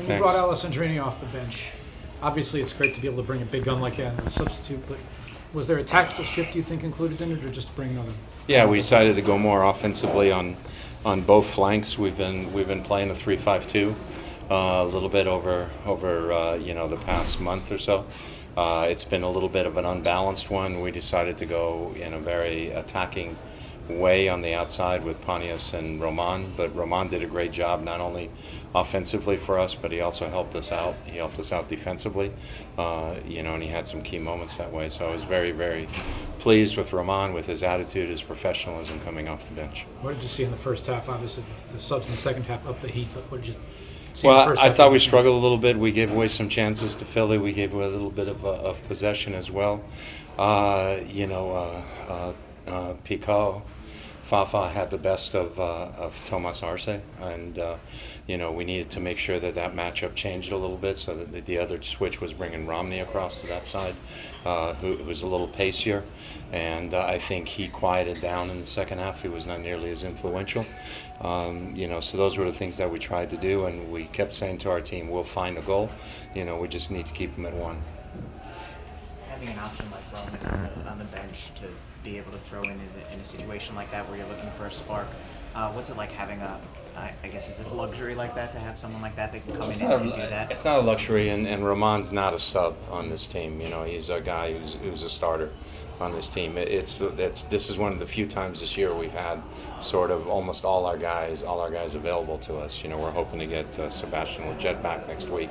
You brought Alessandrini off the bench. Obviously, it's great to be able to bring a big gun like that as a substitute, but was there a tactical shift you think included in it, or just to bring another? Yeah, we decided to go more offensively on both flanks. We've been playing a 3-5-2 a little bit over the past month or so. It's been a little bit of an unbalanced one. We decided to go in a very attacking way on the outside with Panias and Roman, but Roman did a great job not only offensively for us, but he also helped us out. He helped us out defensively, and he had some key moments that way. So I was very, very pleased with Roman, with his attitude, his professionalism coming off the bench. What did you see in the first half? Obviously, the subs in the second half up the heat, but what did you see? Well, I thought we struggled a little bit. We gave away some chances to Philly. We gave away a little bit of possession as well. Picot, Fafa had the best of Thomas Arce, and we needed to make sure that matchup changed a little bit, so that the other switch was bringing Romney across to that side, who was a little pacier, and I think he quieted down in the second half. He was not nearly as influential, so those were the things that we tried to do, and we kept saying to our team, we'll find a goal. We just need to keep them at one. Having an option like Roman on the bench to be able to throw in a situation like that where you're looking for a spark, what's it like having I guess, is it a luxury like that to have someone like that can come in and do that? It's not a luxury, and Roman's not a sub on this team. He's a guy who's a starter on this team. This is one of the few times this year we've had sort of almost all our guys available to us. We're hoping to get Sebastian Lletget back next week,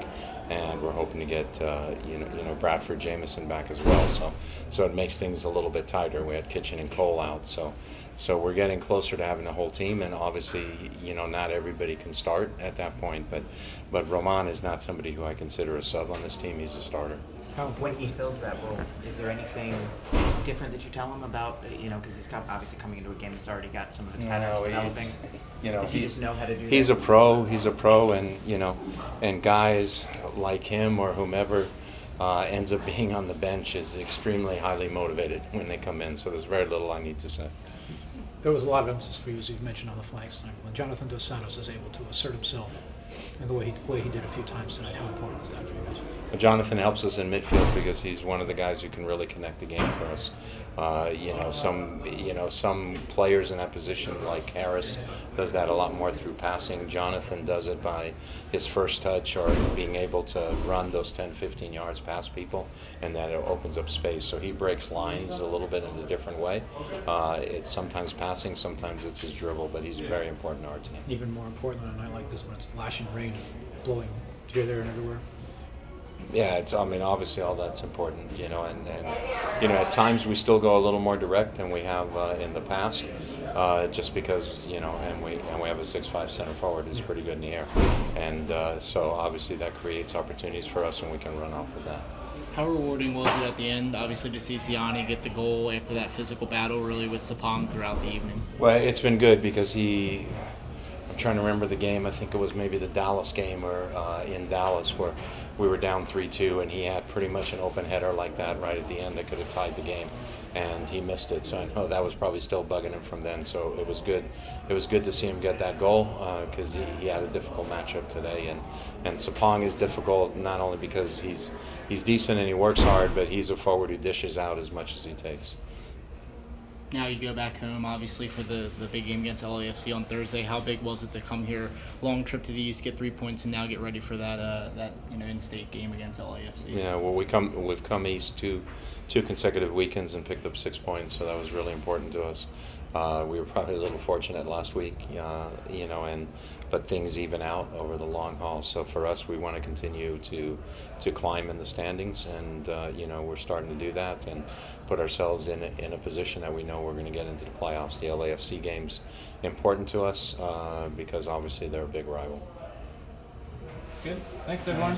and we're hoping to get Bradford Jamieson back as well. So it makes things a little bit tighter. We had Kitchen and Cole out, so we're getting closer to having the whole team, and obviously, not everybody can start at that point, but Roman is not somebody who I consider a sub on this team. He's a starter. When he fills that role, is there anything different that you tell him about, because he's obviously coming into a game that's already got some of its patterns developing? Does he just know how to do that? He's a pro, and guys like him or whomever ends up being on the bench is extremely highly motivated when they come in, so there's very little I need to say. There was a lot of emphasis for you, as you've mentioned, on the flanks tonight. When Jonathan Dos Santos is able to assert himself and the way he did a few times tonight, how important is that for you guys? Well, Jonathan helps us in midfield because he's one of the guys who can really connect the game for us. Some players in that position, like Harris, does that a lot more through passing. Jonathan does it by his first touch or being able to run those 10, 15 yards past people, and that it opens up space. So he breaks lines a little bit in a different way. It's sometimes passing, sometimes it's his dribble, but he's very important to our team. Even more important on a night like this when it's lashing rain and blowing here, there, and everywhere. Yeah, obviously all that's important, and at times we still go a little more direct than we have in the past, just because, and we have a 6'5" center forward who's pretty good in the air, and so obviously that creates opportunities for us, and we can run off of that. How rewarding was it at the end, obviously, to see Siani get the goal after that physical battle, really, with Sapong throughout the evening? Well, it's been good because I'm trying to remember the game. I think it was maybe the Dallas game or in Dallas where we were down 3-2, and he had pretty much an open header like that right at the end that could have tied the game, and he missed it. So I know that was probably still bugging him from then. So it was good. It was good to see him get that goal because he had a difficult matchup today, and Sapong is difficult not only because he's decent and he works hard, but he's a forward who dishes out as much as he takes. Now you go back home, obviously, for the big game against LAFC on Thursday. How big was it to come here, long trip to the East, get 3 points, and now get ready for that in-state game against LAFC? Yeah, well, we've come East two consecutive weekends and picked up 6 points, so that was really important to us. We were probably a little fortunate last week, but things even out over the long haul. So for us, we want to continue to climb in the standings, and we're starting to do that and put ourselves in a position that we know we're going to get into the playoffs. The LAFC game's important to us because obviously they're a big rival. Good. Thanks, everyone.